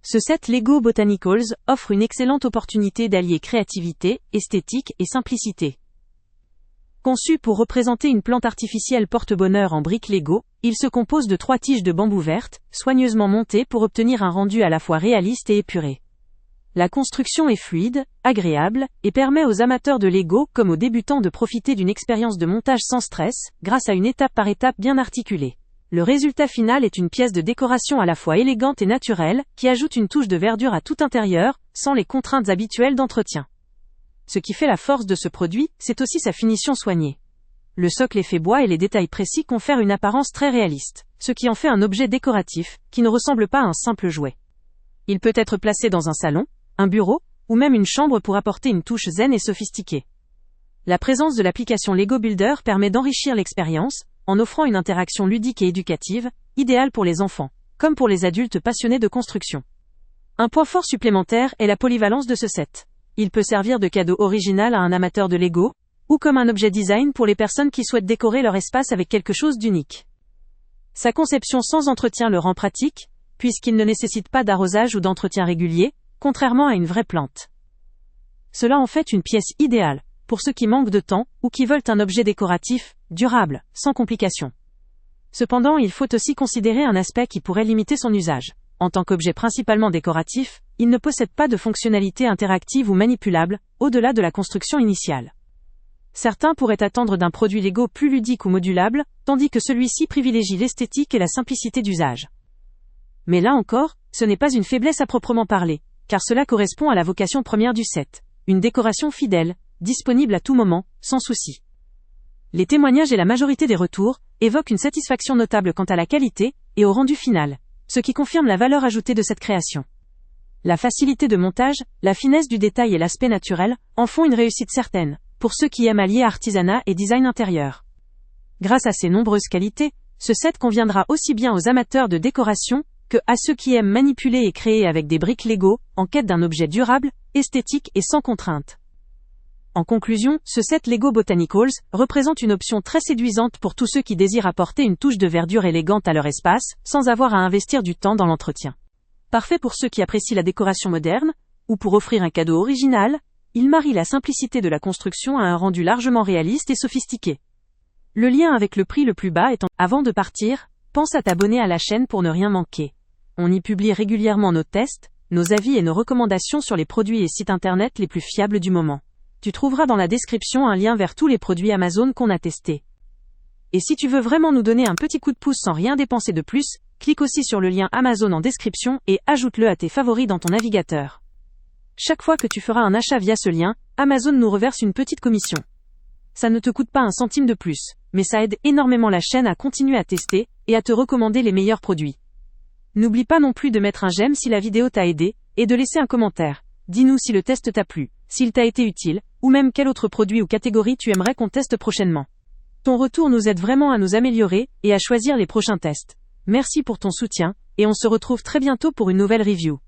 Ce set Lego Botanicals offre une excellente opportunité d'allier créativité, esthétique et simplicité. Conçu pour représenter une plante artificielle porte-bonheur en briques Lego, il se compose de 3 tiges de bambou vertes, soigneusement montées pour obtenir un rendu à la fois réaliste et épuré. La construction est fluide, agréable, et permet aux amateurs de Lego comme aux débutants de profiter d'une expérience de montage sans stress, grâce à une étape par étape bien articulée. Le résultat final est une pièce de décoration à la fois élégante et naturelle, qui ajoute une touche de verdure à tout intérieur, sans les contraintes habituelles d'entretien. Ce qui fait la force de ce produit, c'est aussi sa finition soignée. Le socle effet bois et les détails précis confèrent une apparence très réaliste, ce qui en fait un objet décoratif, qui ne ressemble pas à un simple jouet. Il peut être placé dans un salon, un bureau, ou même une chambre pour apporter une touche zen et sophistiquée. La présence de l'application Lego Builder permet d'enrichir l'expérience, en offrant une interaction ludique et éducative, idéale pour les enfants, comme pour les adultes passionnés de construction. Un point fort supplémentaire est la polyvalence de ce set. Il peut servir de cadeau original à un amateur de Lego, ou comme un objet design pour les personnes qui souhaitent décorer leur espace avec quelque chose d'unique. Sa conception sans entretien le rend pratique, puisqu'il ne nécessite pas d'arrosage ou d'entretien régulier, contrairement à une vraie plante. Cela en fait une pièce idéale, pour ceux qui manquent de temps, ou qui veulent un objet décoratif, durable, sans complications. Cependant, il faut aussi considérer un aspect qui pourrait limiter son usage. En tant qu'objet principalement décoratif, il ne possède pas de fonctionnalité interactive ou manipulable, au-delà de la construction initiale. Certains pourraient attendre d'un produit Lego plus ludique ou modulable, tandis que celui-ci privilégie l'esthétique et la simplicité d'usage. Mais là encore, ce n'est pas une faiblesse à proprement parler, car cela correspond à la vocation première du set. Une décoration fidèle, disponible à tout moment, sans souci. Les témoignages et la majorité des retours évoquent une satisfaction notable quant à la qualité et au rendu final, ce qui confirme la valeur ajoutée de cette création. La facilité de montage, la finesse du détail et l'aspect naturel en font une réussite certaine, pour ceux qui aiment allier artisanat et design intérieur. Grâce à ses nombreuses qualités, ce set conviendra aussi bien aux amateurs de décoration que à ceux qui aiment manipuler et créer avec des briques Lego, en quête d'un objet durable, esthétique et sans contrainte. En conclusion, ce set Lego Botanicals représente une option très séduisante pour tous ceux qui désirent apporter une touche de verdure élégante à leur espace, sans avoir à investir du temps dans l'entretien. Parfait pour ceux qui apprécient la décoration moderne, ou pour offrir un cadeau original, il marie la simplicité de la construction à un rendu largement réaliste et sophistiqué. Le lien avec le prix le plus bas étant, avant de partir, pense à t'abonner à la chaîne pour ne rien manquer. On y publie régulièrement nos tests, nos avis et nos recommandations sur les produits et sites internet les plus fiables du moment. Tu trouveras dans la description un lien vers tous les produits Amazon qu'on a testés. Et si tu veux vraiment nous donner un petit coup de pouce sans rien dépenser de plus, clique aussi sur le lien Amazon en description et ajoute-le à tes favoris dans ton navigateur. Chaque fois que tu feras un achat via ce lien, Amazon nous reverse une petite commission. Ça ne te coûte pas un centime de plus, mais ça aide énormément la chaîne à continuer à tester et à te recommander les meilleurs produits. N'oublie pas non plus de mettre un j'aime si la vidéo t'a aidé, et de laisser un commentaire. Dis-nous si le test t'a plu, s'il t'a été utile, ou même quel autre produit ou catégorie tu aimerais qu'on teste prochainement. Ton retour nous aide vraiment à nous améliorer, et à choisir les prochains tests. Merci pour ton soutien, et on se retrouve très bientôt pour une nouvelle review.